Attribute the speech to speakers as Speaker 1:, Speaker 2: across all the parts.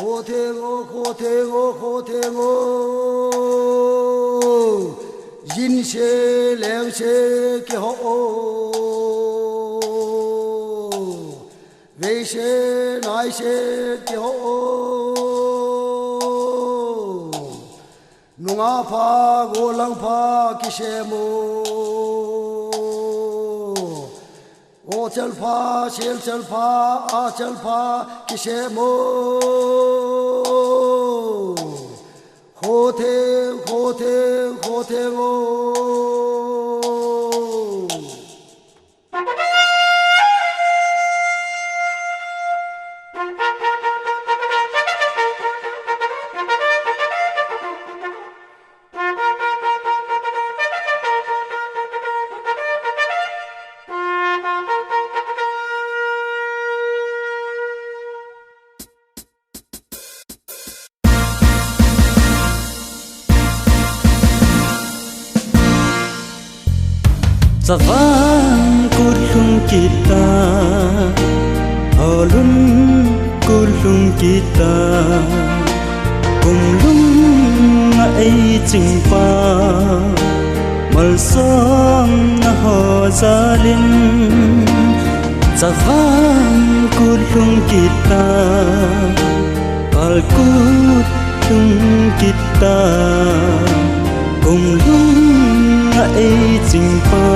Speaker 1: khô thế ngô yin xe leng xe cái họ về xe nói xe cái họ nunga pha golang pha cái xe mô ô chal pha a chal pha cái xe mô khô thế ngô
Speaker 2: Savan kulung kita, holun kulung kita, kulung ai jingpa, malsom na ho zalin. Savan kulung kita, kalkut kulung kita, kulung ai jingpa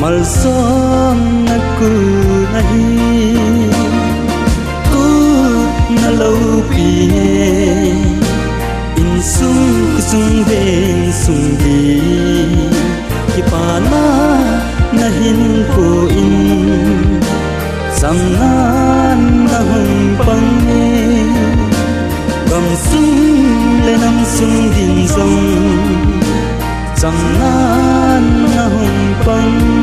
Speaker 2: malsom na ku nahi kut na lâu pi in sung den sung di ki pa na hin ko in sam na hung pang ne gam sung le nam sung din sung sam na hung pang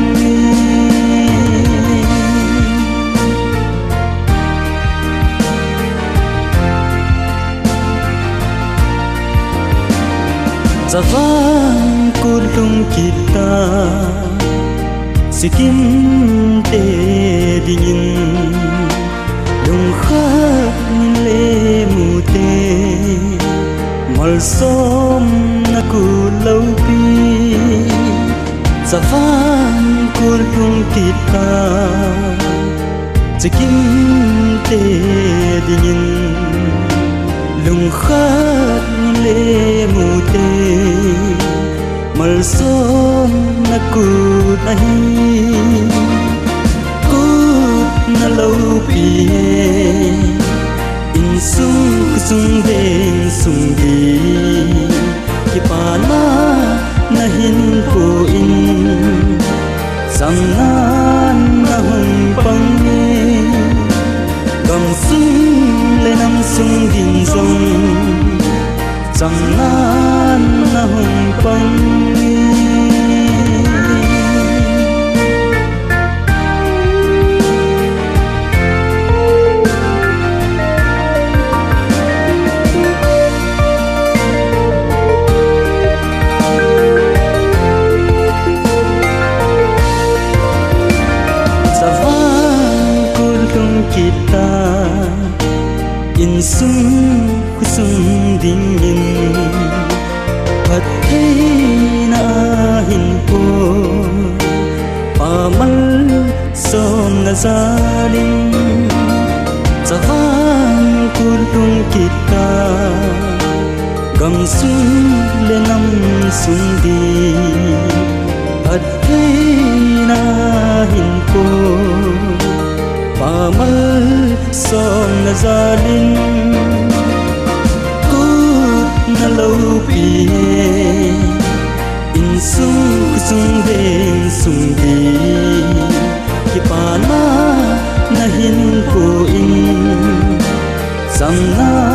Speaker 2: Savan kulung kita sikim te dingin lung khat le mute malsom na kulau pi Savan kulung kita sikim te dingin lung khat le mute malsom na kut nahi kut na lâu pi in sung den sung di ki pa na hin ko in sam na hung pang ne gam sung le nam sung din sung sam na hung pang kita in sung dingin pat na hin po pamal som na zalim Savan kulung kita gam sung le nam sung di pat na hin po pamal som na zalin kut na lâu pi in sung den sung di ki pa na hin ko in sam na